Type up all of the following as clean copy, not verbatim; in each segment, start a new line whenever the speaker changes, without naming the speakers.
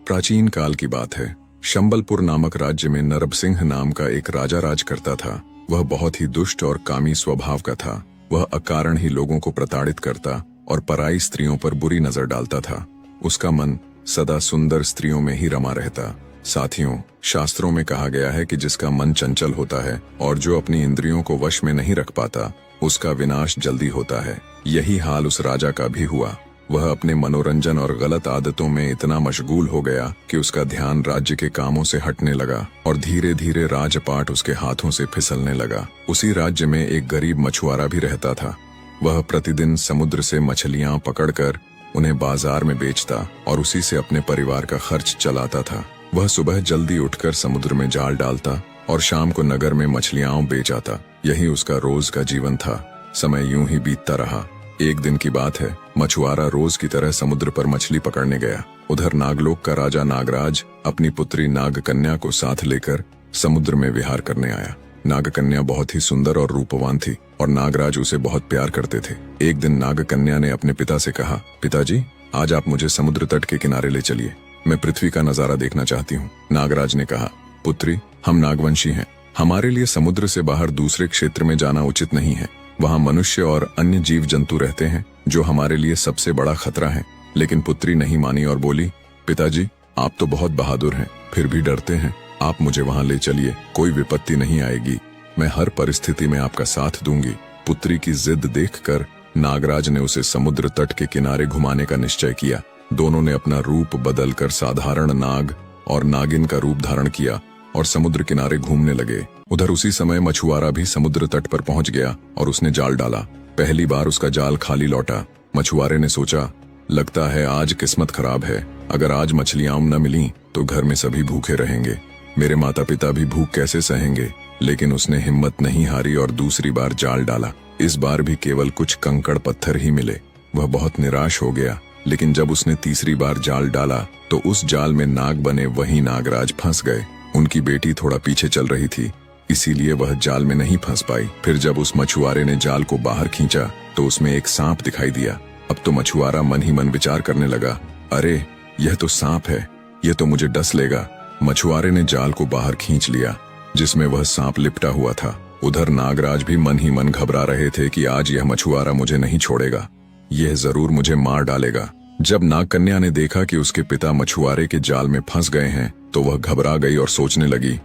प्राचीन काल की बात है। शंबलपुर नामक राज्य में नरबसिंह नाम का एक राजा राज करता था। वह बहुत ही दुष्ट और कामी स्वभाव का था। वह अकारण ही लोगों को प्रताड़ित करता और पराई स्त्रियों पर बुरी नजर डालता था। उसका मन सदा सुंदर स्त्रियों में ही रमा रहता। साथियों, शास्त्रों में कहा गया है कि जिसका मन चंचल होता है और जो अपनी इंद्रियों को वश में नहीं रख पाता, उसका विनाश जल्दी होता है। यही हाल उस राजा का भी हुआ। वह अपने मनोरंजन और गलत आदतों में इतना मशगूल हो गया कि उसका ध्यान राज्य के कामों से हटने लगा और धीरे धीरे राजपाट उसके हाथों से फिसलने लगा। उसी राज्य में एक गरीब मछुआरा भी रहता था। वह प्रतिदिन समुद्र से मछलियां पकड़कर उन्हें बाजार में बेचता और उसी से अपने परिवार का खर्च चलाता था। वह सुबह जल्दी उठकर समुद्र में जाल डालता और शाम को नगर में मछलियां बेच आता। यही उसका रोज का जीवन था। समय यूं ही बीतता रहा। एक दिन की बात है, मछुआरा रोज की तरह समुद्र पर मछली पकड़ने गया। उधर नागलोक का राजा नागराज अपनी पुत्री नागकन्या को साथ लेकर समुद्र में विहार करने आया। नागकन्या बहुत ही सुंदर और रूपवान थी और नागराज उसे बहुत प्यार करते थे। एक दिन नागकन्या ने अपने पिता से कहा, पिताजी, आज आप मुझे समुद्र तट के किनारे ले चलिए। मैं पृथ्वी का नजारा देखना चाहती हूँ। नागराज ने कहा, पुत्री, हम नागवंशी हैं। हमारे लिए समुद्र से बाहर दूसरे क्षेत्र में जाना उचित नहीं है। वहाँ मनुष्य और अन्य जीव जंतु रहते हैं जो हमारे लिए सबसे बड़ा खतरा है। लेकिन पुत्री नहीं मानी और बोली, पिताजी, आप तो बहुत बहादुर हैं, फिर भी डरते हैं। आप मुझे वहाँ ले चलिए, कोई विपत्ति नहीं आएगी। मैं हर परिस्थिति में आपका साथ दूंगी। पुत्री की जिद देखकर नागराज ने उसे समुद्र तट के किनारे घुमाने का निश्चय किया। दोनों ने अपना रूप बदलकर साधारण नाग और नागिन का रूप धारण किया और समुद्र किनारे घूमने लगे। उधर उसी समय मछुआरा भी समुद्र तट पर पहुंच गया और उसने जाल डाला। पहली बार उसका जाल खाली लौटा। मछुआरे ने सोचा, लगता है आज किस्मत खराब है। अगर आज मछलियां न मिली तो घर में सभी भूखे रहेंगे। मेरे माता पिता भी भूख कैसे सहेंगे। लेकिन उसने हिम्मत नहीं हारी और दूसरी बार जाल डाला। इस बार भी केवल कुछ कंकड़ पत्थर ही मिले। वह बहुत निराश हो गया। लेकिन जब उसने तीसरी बार जाल डाला तो उस जाल में नाग बने वही नागराज फंस गए। उनकी बेटी थोड़ा पीछे चल रही थी, इसीलिए वह जाल में नहीं फंस पाई। फिर जब उस मछुआरे ने जाल को बाहर खींचा तो उसमें एक सांप दिखाई दिया। अब तो मछुआरा मन ही मन विचार करने लगा, अरे यह तो सांप है, यह तो मुझे डस लेगा। मछुआरे ने जाल को बाहर खींच लिया जिसमें वह सांप लिपटा हुआ था। उधर नागराज भी मन ही मन घबरा रहे थे कि आज यह मछुआरा मुझे नहीं छोड़ेगा, यह जरूर मुझे मार डालेगा। जब नागकन्या ने देखा कि उसके पिता मछुआरे के जाल में फंस गए हैं तो वह घबरा गई और सोचने लगी,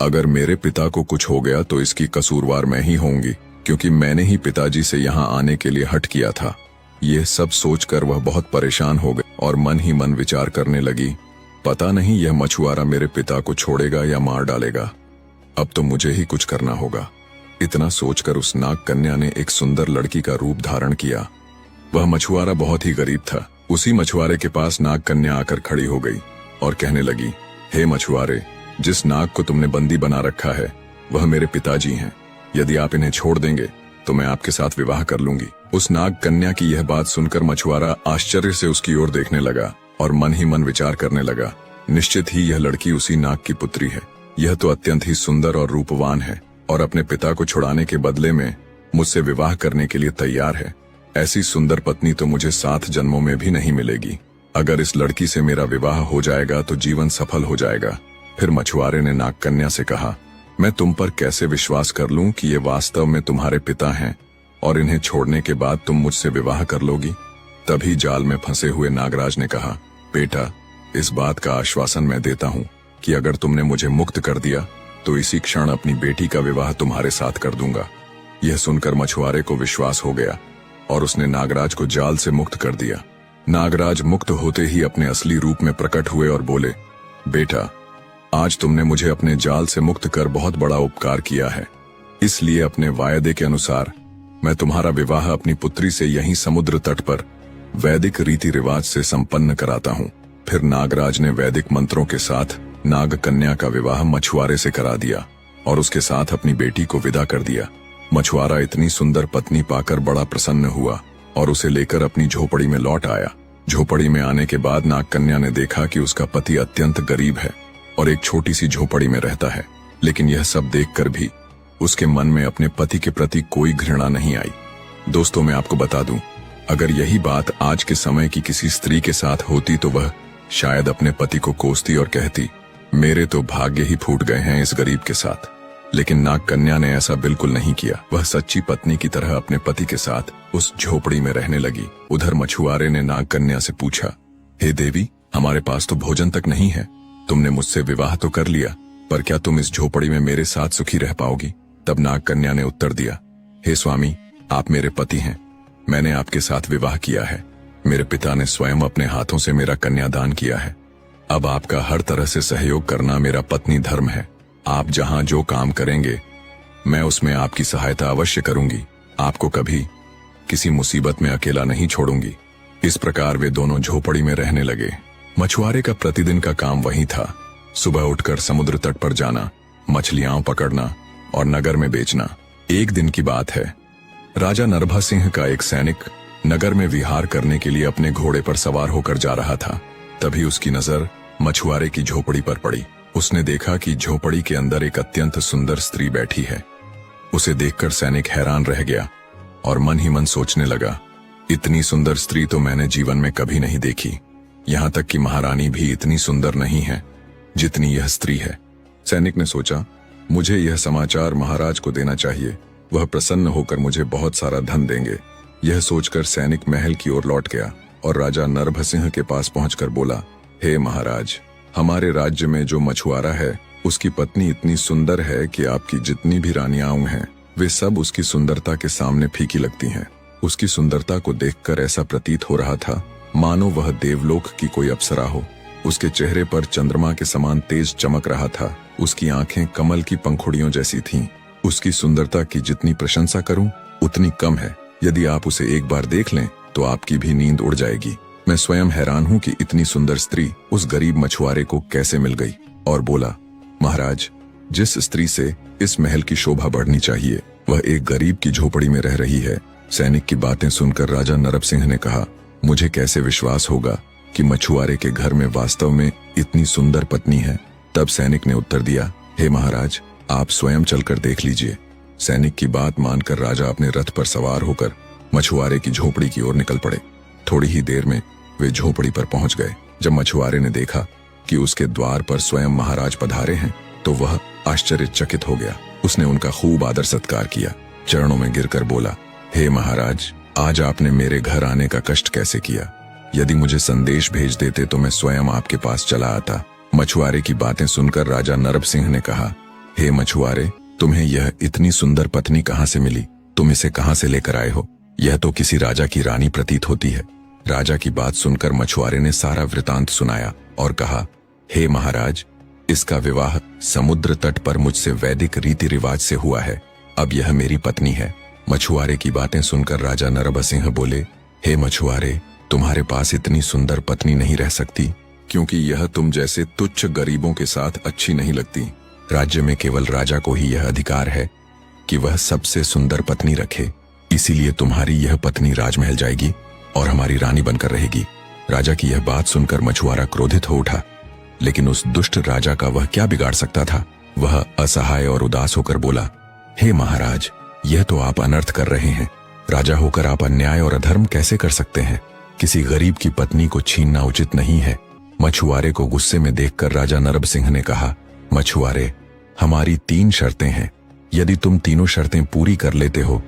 अगर मेरे पिता को कुछ हो गया तो इसकी कसूरवार मैं ही होंगी, क्योंकि मैंने ही पिताजी से यहाँ आने के लिए हठ किया था। यह सब सोचकर वह बहुत परेशान हो गई और मन ही मन विचार करने लगी, पता नहीं यह मछुआरा मेरे पिता को छोड़ेगा या मार डालेगा। अब तो मुझे ही कुछ करना होगा। इतना सोचकर उस नागकन्या ने एक सुंदर लड़की का रूप धारण किया। वह मछुआरा बहुत ही गरीब था। उसी मछुआरे के पास नागकन्या आकर खड़ी हो गई और कहने लगी, हे मछुआरे, जिस नाग को तुमने बंदी बना रखा है वह मेरे पिताजी हैं। यदि आप इन्हें छोड़ देंगे तो मैं आपके साथ विवाह कर लूंगी। उस नागकन्या की यह बात सुनकर मछुआरा आश्चर्य से उसकी ओर देखने लगा और मन ही मन विचार करने लगा, निश्चित ही यह लड़की उसी नाग की पुत्री है। यह तो अत्यंत ही सुंदर और रूपवान है और अपने पिता को छुड़ाने के बदले में मुझसे विवाह करने के लिए तैयार है। ऐसी सुंदर पत्नी तो मुझे 7 जन्मों में भी नहीं मिलेगी। अगर इस लड़की से मेरा विवाह हो जाएगा तो जीवन सफल हो जाएगा। फिर मछुआरे ने नागकन्या से कहा, मैं तुम पर कैसे विश्वास कर लूं कि ये वास्तव में तुम्हारे पिता हैं और इन्हें छोड़ने के बाद तुम मुझसे विवाह कर लोगी। तभी जाल में फंसे हुए नागराज ने कहा, बेटा, इस बात का आश्वासन मैं देता हूँ कि अगर तुमने मुझे मुक्त कर दिया तो इसी क्षण अपनी बेटी का विवाह तुम्हारे साथ कर दूंगा। यह सुनकर मछुआरे को विश्वास हो गया और उसने नागराज को जाल से मुक्त कर दिया। नागराज मुक्त होते ही अपने असली रूप में प्रकट हुए और बोले, बेटा, आज तुमने मुझे अपने जाल से मुक्त कर बहुत बड़ा उपकार किया है, इसलिए अपने वायदे के अनुसार मैं तुम्हारा विवाह अपनी पुत्री से यहीं समुद्र तट पर वैदिक रीति रिवाज से संपन्न कराता हूँ। फिर नागराज ने वैदिक मंत्रों के साथ नागकन्या का विवाह मछुआरे से करा दिया और उसके साथ अपनी बेटी को विदा कर दिया। मछुआरा इतनी सुंदर पत्नी पाकर बड़ा प्रसन्न हुआ और उसे लेकर अपनी झोपड़ी में लौट आया। झोपड़ी में आने के बाद नागकन्या ने देखा कि उसका पति अत्यंत गरीब है और एक छोटी सी झोपड़ी में रहता है। लेकिन यह सब देखकर भी उसके मन में अपने पति के प्रति कोई घृणा नहीं आई। दोस्तों, मैं आपको बता दूं, अगर यही बात आज के समय की किसी स्त्री के साथ होती तो वह शायद अपने पति को कोसती और कहती, मेरे तो भाग्य ही फूट गए हैं इस गरीब के साथ। लेकिन नाग कन्या ने ऐसा बिल्कुल नहीं किया। वह सच्ची पत्नी की तरह अपने पति के साथ उस झोपड़ी में रहने लगी। उधर मछुआरे ने नाग कन्या से पूछा, हे देवी, हमारे पास तो भोजन तक नहीं है। तुमने मुझसे विवाह तो कर लिया, पर क्या तुम इस झोपड़ी में मेरे साथ सुखी रह पाओगी? तब नाग कन्या ने उत्तर दिया, हे स्वामी, आप मेरे पति हैं। मैंने आपके साथ विवाह किया है। मेरे पिता ने स्वयं अपने हाथों से मेरा कन्यादान किया है। अब आपका हर तरह से सहयोग करना मेरा पत्नी धर्म है। आप जहां जो काम करेंगे, मैं उसमें आपकी सहायता अवश्य करूंगी। आपको कभी किसी मुसीबत में अकेला नहीं छोड़ूंगी। इस प्रकार वे दोनों झोपड़ी में रहने लगे। मछुआरे का प्रतिदिन का काम वही था। सुबह उठकर समुद्र तट पर जाना, मछलियां पकड़ना और नगर में बेचना। एक दिन की बात है, राजा नरभा सिंह का एक सैनिक नगर में विहार करने के लिए अपने घोड़े पर सवार होकर जा रहा था। तभी उसकी नजर मछुआरे की झोपड़ी पर पड़ी। उसने देखा कि झोपड़ी के अंदर एक अत्यंत सुंदर स्त्री बैठी है। उसे देखकर सैनिक हैरान रह गया और मन ही मन सोचने लगा, इतनी सुंदर स्त्री तो मैंने जीवन में कभी नहीं देखी। यहाँ तक कि महारानी भी इतनी सुंदर नहीं है जितनी यह स्त्री है। सैनिक ने सोचा, मुझे यह समाचार महाराज को देना चाहिए। वह प्रसन्न होकर मुझे बहुत सारा धन देंगे। यह सोचकर सैनिक महल की ओर लौट गया और राजा नरभसिंह के पास पहुंचकर बोला, हे महाराज, हमारे राज्य में जो मछुआरा है उसकी पत्नी इतनी सुंदर है कि आपकी जितनी भी रानियां हैं वे सब उसकी सुंदरता के सामने फीकी लगती हैं। उसकी सुंदरता को देखकर ऐसा प्रतीत हो रहा था मानो वह देवलोक की कोई अप्सरा हो। उसके चेहरे पर चंद्रमा के समान तेज चमक रहा था। उसकी आंखें कमल की पंखुड़ियों जैसी थीं। उसकी सुंदरता की जितनी प्रशंसा करूं उतनी कम है। यदि आप उसे एक बार देख लें तो आपकी भी नींद उड़ जाएगी। मैं स्वयं हैरान हूं कि इतनी सुंदर स्त्री उस गरीब मछुआरे को कैसे मिल गई। और बोला, महाराज, जिस स्त्री से इस महल की शोभा बढ़नी चाहिए वह एक गरीब की झोपड़ी में रह रही है। सैनिक की बातें सुनकर राजा नरभ सिंह ने कहा, मुझे कैसे विश्वास होगा कि मछुआरे के घर में वास्तव में इतनी सुंदर पत्नी है। तब सैनिक ने उत्तर दिया, हे महाराज, आप स्वयं चलकर देख लीजिए। सैनिक की बात मानकर राजा अपने रथ पर सवार होकर मछुआरे की झोपड़ी की ओर निकल पड़े। थोड़ी ही देर में वे झोपड़ी पर पहुंच गए। जब मछुआरे ने देखा कि उसके द्वार पर स्वयं महाराज पधारे हैं तो वह आश्चर्यचकित हो गया। उसने उनका खूब आदर सत्कार किया। चरणों में गिरकर बोला, हे महाराज, आज आपने मेरे घर आने का कष्ट कैसे किया? यदि मुझे संदेश भेज देते तो मैं स्वयं आपके पास चला आता। मछुआरे की बातें सुनकर राजा नरभ सिंह ने कहा, हे मछुआरे, तुम्हें यह इतनी सुंदर पत्नी कहाँ से मिली? तुम इसे कहाँ से लेकर आए हो? यह तो किसी राजा की रानी प्रतीत होती है। राजा की बात सुनकर मछुआरे ने सारा वृतांत सुनाया और कहा, हे महाराज, इसका विवाह समुद्र तट पर मुझसे वैदिक रीति रिवाज से हुआ है। अब यह मेरी पत्नी है। मछुआरे की बातें सुनकर राजा नरभ सिंह बोले, हे मछुआरे, तुम्हारे पास इतनी सुंदर पत्नी नहीं रह सकती, क्योंकि यह तुम जैसे तुच्छ गरीबों के साथ अच्छी नहीं लगती। राज्य में केवल राजा को ही यह अधिकार है कि वह सबसे सुंदर पत्नी रखे। इसीलिए तुम्हारी यह पत्नी राजमहल जाएगी और हमारी रानी बनकर रहेगी। राजा की यह बात सुनकर मछुआरा क्रोधित हो उठा, लेकिन उस दुष्ट राजा का वह क्या बिगाड़ सकता था। वह असहाय और उदास होकर बोला, हे महाराज, यह तो आप अनर्थ कर रहे हैं। राजा होकर आप अन्याय और अधर्म कैसे कर सकते हैं? किसी गरीब की पत्नी को छीनना उचित नहीं है। मछुआरे को गुस्से में देखकर राजा नरभ सिंह ने कहा, मछुआरे, हमारी 3 शर्तें हैं। यदि तुम तीनों शर्तें पूरी कर लेते हो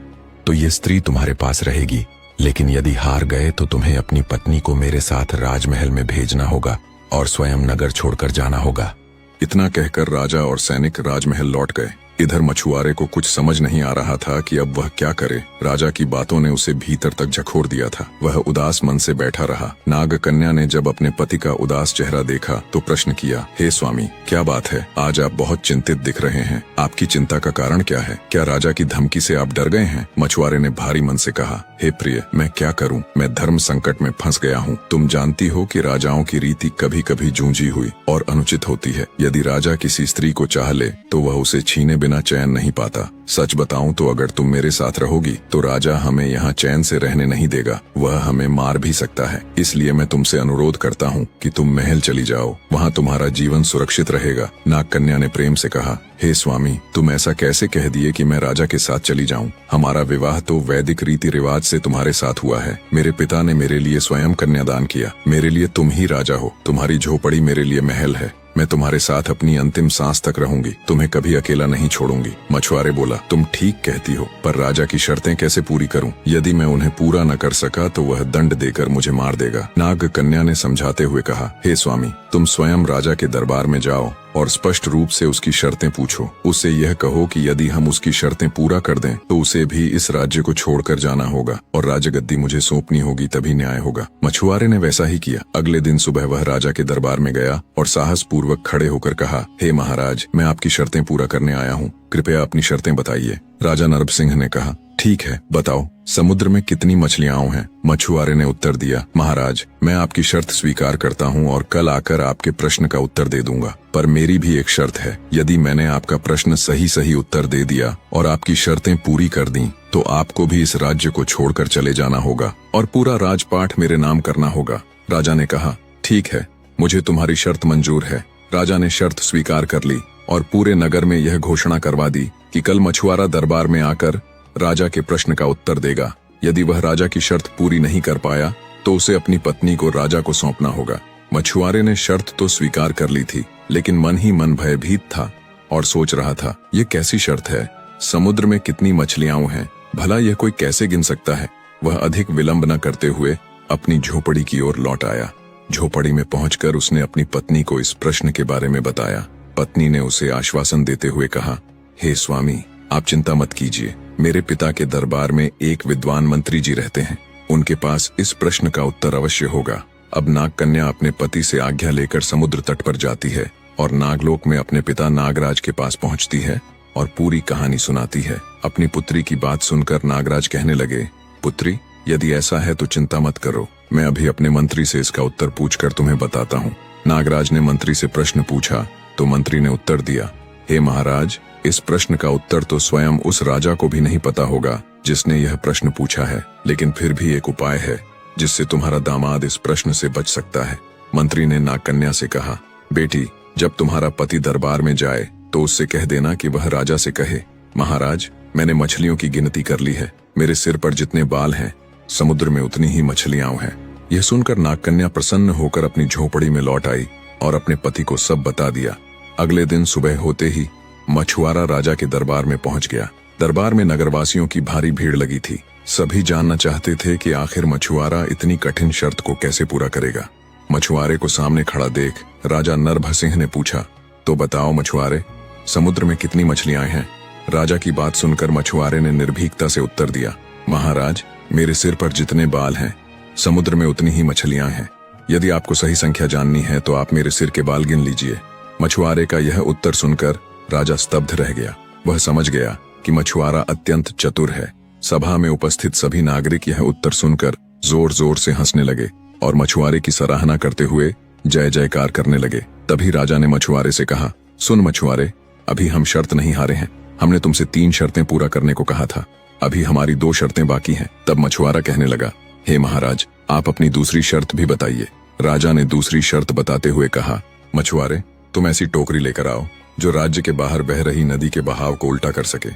तो ये स्त्री तुम्हारे पास रहेगी, लेकिन यदि हार गए तो तुम्हें अपनी पत्नी को मेरे साथ राजमहल में भेजना होगा और स्वयं नगर छोड़कर जाना होगा। इतना कहकर राजा और सैनिक राजमहल लौट गए। इधर मछुआरे को कुछ समझ नहीं आ रहा था कि अब वह क्या करे। राजा की बातों ने उसे भीतर तक झकोर दिया था। वह उदास मन से बैठा रहा। नाग कन्या ने जब अपने पति का उदास चेहरा देखा तो प्रश्न किया, हे स्वामी, क्या बात है? आज आप बहुत चिंतित दिख रहे हैं। आपकी चिंता का कारण क्या है? क्या राजा की धमकी से आप डर गए हैं? मछुआरे ने भारी मन से कहा, हे प्रिय, मैं क्या करूं? मैं धर्म संकट में फंस गया हूं। तुम जानती हो कि राजाओं की रीति कभी कभी जूझी हुई और अनुचित होती है। यदि राजा किसी स्त्री को चाह ले तो वह उसे छीने बिना चैन नहीं पाता। सच बताऊं तो अगर तुम मेरे साथ रहोगी तो राजा हमें यहाँ चैन से रहने नहीं देगा, वह हमें मार भी सकता है। इसलिए मैं तुमसे अनुरोध करता हूँ कि तुम महल चली जाओ, वहाँ तुम्हारा जीवन सुरक्षित रहेगा। नागकन्या ने प्रेम से कहा, हे स्वामी, तुम ऐसा कैसे कह दिए कि मैं राजा के साथ चली जाऊं? हमारा विवाह तो वैदिक रीति रिवाज से तुम्हारे साथ हुआ है। मेरे पिता ने मेरे लिए स्वयं कन्यादान किया। मेरे लिए तुम ही राजा हो। तुम्हारी झोपड़ी मेरे लिए महल है। मैं तुम्हारे साथ अपनी अंतिम सांस तक रहूंगी। तुम्हें कभी अकेला नहीं छोड़ूंगी। मछुआरे बोला, तुम ठीक कहती हो, पर राजा की शर्तें कैसे पूरी करूं? यदि मैं उन्हें पूरा न कर सका तो वह दंड देकर मुझे मार देगा। नाग कन्या ने समझाते हुए कहा, हे स्वामी, तुम स्वयं राजा के दरबार में जाओ और स्पष्ट रूप से उसकी शर्तें पूछो। उससे यह कहो कि यदि हम उसकी शर्तें पूरा कर दें तो उसे भी इस राज्य को छोड़कर जाना होगा और राजगद्दी मुझे सौंपनी होगी, तभी न्याय होगा। मछुआरे ने वैसा ही किया। अगले दिन सुबह वह राजा के दरबार में गया और साहस पूर्वक खड़े होकर कहा, हे महाराज, मैं आपकी शर्तें पूरा करने आया हूँ, कृपया अपनी शर्तें बताइए। राजा नरसिंह ने कहा, ठीक है, बताओ, समुद्र में कितनी मछलियां हैं? मछुआरे ने उत्तर दिया, महाराज, मैं आपकी शर्त स्वीकार करता हूं और कल आकर आपके प्रश्न का उत्तर दे दूंगा, पर मेरी भी एक शर्त है। यदि मैंने आपका प्रश्न सही सही उत्तर दे दिया और आपकी शर्तें पूरी कर दी तो आपको भी इस राज्य को छोड़कर चले जाना होगा और पूरा राजपाट मेरे नाम करना होगा। राजा ने कहा, ठीक है, मुझे तुम्हारी शर्त मंजूर है। राजा ने शर्त स्वीकार कर ली और पूरे नगर में यह घोषणा करवा दी कि कल मछुआरा दरबार में आकर राजा के प्रश्न का उत्तर देगा। यदि वह राजा की शर्त पूरी नहीं कर पाया तो उसे अपनी पत्नी को राजा को सौंपना होगा। मछुआरे ने शर्त तो स्वीकार कर ली थी, लेकिन मन ही मन भयभीत था और सोच रहा था, ये कैसी शर्त है? समुद्र में कितनी मछलियां हैं, भला यह कोई कैसे गिन सकता है? वह अधिक विलंब न करते हुए अपनी झोपड़ी की ओर लौट आया। झोपड़ी में पहुंचकर उसने अपनी पत्नी को इस प्रश्न के बारे में बताया। पत्नी ने उसे आश्वासन देते हुए कहा, हे स्वामी, आप चिंता मत कीजिए। मेरे पिता के दरबार में एक विद्वान मंत्री जी रहते हैं, उनके पास इस प्रश्न का उत्तर अवश्य होगा। अब नागकन्या अपने पति से आज्ञा लेकर समुद्र तट पर जाती है और नागलोक में अपने पिता नागराज के पास पहुंचती है और पूरी कहानी सुनाती है। अपनी पुत्री की बात सुनकर नागराज कहने लगे, पुत्री, यदि ऐसा है तो चिंता मत करो, मैं अभी अपने मंत्री से इसका उत्तर पूछकर तुम्हें बताता हूँ। नागराज ने मंत्री से प्रश्न पूछा तो मंत्री ने उत्तर दिया, हे महाराज, इस प्रश्न का उत्तर तो स्वयं उस राजा को भी नहीं पता होगा जिसने यह प्रश्न पूछा है, लेकिन फिर भी एक उपाय है जिससे तुम्हारा दामाद इस प्रश्न से बच सकता है। मंत्री ने नागकन्या से कहा, बेटी, जब तुम्हारा पति दरबार में जाए तो उससे कह देना कि वह राजा से कहे, महाराज, मैंने मछलियों की गिनती कर ली है, मेरे सिर पर जितने बाल हैं समुद्र में उतनी ही मछलियां हैं। यह सुनकर नागकन्या प्रसन्न होकर अपनी झोपड़ी में लौट आई और अपने पति को सब बता दिया। अगले दिन सुबह होते ही मछुआरा राजा के दरबार में पहुंच गया। दरबार में नगरवासियों की भारी भीड़ लगी थी। सभी जानना चाहते थे कि आखिर मछुआरा इतनी कठिन शर्त को कैसे पूरा करेगा। मछुआरे को सामने खड़ा देख राजा नरभसिंह ने पूछा, तो बताओ मछुआरे, समुद्र में कितनी मछलियां हैं? राजा की बात सुनकर मछुआरे ने निर्भीकता से उत्तर दिया, महाराज, मेरे सिर पर जितने बाल हैं समुद्र में उतनी ही मछलियां हैं। यदि आपको सही संख्या जाननी है तो आप मेरे सिर के बाल गिन लीजिए। मछुआरे का यह उत्तर सुनकर राजा स्तब्ध रह गया। वह समझ गया कि मछुआरा अत्यंत चतुर है। सभा में उपस्थित सभी नागरिक यह उत्तर सुनकर जोर जोर से हंसने लगे और मछुआरे की सराहना करते हुए जय जयकार करने लगे। तभी राजा ने मछुआरे से कहा, सुन मछुआरे, अभी हम शर्त नहीं हारे हैं। हमने तुमसे 3 शर्तें पूरा करने को कहा था, अभी हमारी 2 शर्तें बाकी हैं। तब मछुआरा कहने लगा, हे महाराज, आप अपनी दूसरी शर्त भी बताइए। राजा ने दूसरी शर्त बताते हुए कहा, मछुआरे, तुम ऐसी टोकरी लेकर आओ जो राज्य के बाहर बह रही नदी के बहाव को उल्टा कर सके।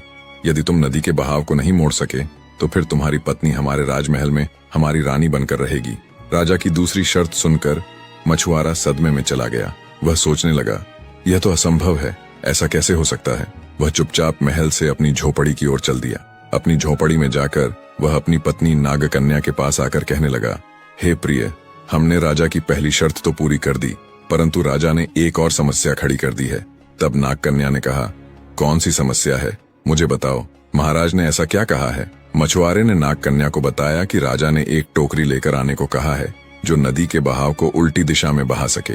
यदि तुम नदी के बहाव को नहीं मोड़ सके तो फिर तुम्हारी पत्नी हमारे राजमहल में हमारी रानी बनकर रहेगी। राजा की दूसरी शर्त सुनकर मछुआरा सदमे में चला गया। वह सोचने लगा, यह तो असंभव है, ऐसा कैसे हो सकता है। वह चुपचाप महल से अपनी झोपड़ी की ओर चल दिया। अपनी झोपड़ी में जाकर वह अपनी पत्नी नागकन्या के पास आकर कहने लगा, हे प्रिय, हमने राजा की पहली शर्त तो पूरी कर दी, परंतु राजा ने एक और समस्या खड़ी कर दी है। तब नागकन्या ने कहा, कौन सी समस्या है, मुझे बताओ, महाराज ने ऐसा क्या कहा है। मछुआरे ने नागकन्या को बताया कि राजा ने एक टोकरी लेकर आने को कहा है जो नदी के बहाव को उल्टी दिशा में बहा सके।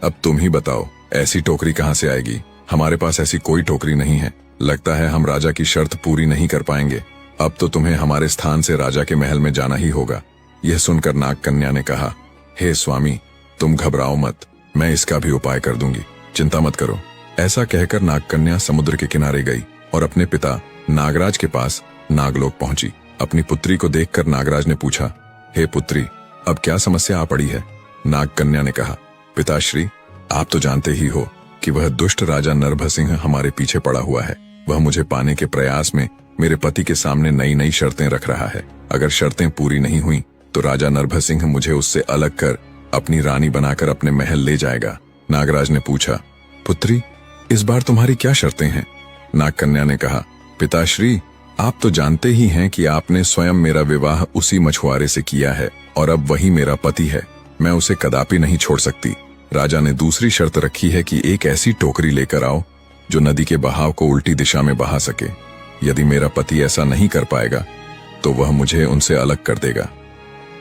अब तुम ही बताओ, ऐसी टोकरी कहाँ से आएगी? हमारे पास ऐसी कोई टोकरी नहीं है। लगता है हम राजा की शर्त पूरी नहीं कर पाएंगे। अब तो तुम्हें हमारे स्थान से राजा के महल में जाना ही होगा। यह सुनकर नागकन्या ने कहा, हे स्वामी, तुम घबराओ मत, मैं इसका भी उपाय कर दूंगी, चिंता मत करो। ऐसा कहकर नागकन्या समुद्र के किनारे गई और अपने पिता नागराज के पास नागलोक पहुंची। अपनी पुत्री को देखकर नागराज ने पूछा, हे पुत्री, अब क्या समस्या आ पड़ी है? नागकन्या ने कहा, पिताश्री, आप तो जानते ही हो कि वह दुष्ट राजा नरभसिंह हमारे पीछे पड़ा हुआ है। वह मुझे पाने के प्रयास में मेरे पति के सामने नई नई शर्तें रख रहा है। अगर शर्तें पूरी नहीं हुई तो राजा नरभसिंह मुझे उससे अलग कर अपनी रानी बनाकर अपने महल ले जाएगा। नागराज ने पूछा, पुत्री, इस बार तुम्हारी क्या शर्तें हैं? नागकन्या ने कहा, पिताश्री, आप तो जानते ही हैं कि आपने स्वयं मेरा विवाह उसी मछुआरे से किया है और अब वही मेरा पति है। मैं उसे कदापि नहीं छोड़ सकती। राजा ने दूसरी शर्त रखी है कि एक ऐसी टोकरी लेकर आओ जो नदी के बहाव को उल्टी दिशा में बहा सके। यदि मेरा पति ऐसा नहीं कर पाएगा तो वह मुझे उनसे अलग कर देगा।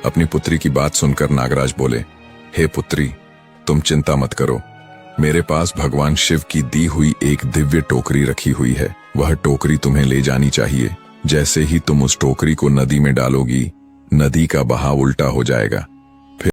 अपनी पुत्री की बात सुनकर नागराज बोले, हे पुत्री, तुम चिंता मत करो। मेरे पास भगवान शिव की दी हुई एक दिव्य टोकरी रखी हुई है। वह टोकरी तुम्हें ले जानी चाहिए। जैसे ही तुम उस टोकरी को नदी में डालोगी, नदी का बहाव उल्टा हो जाएगा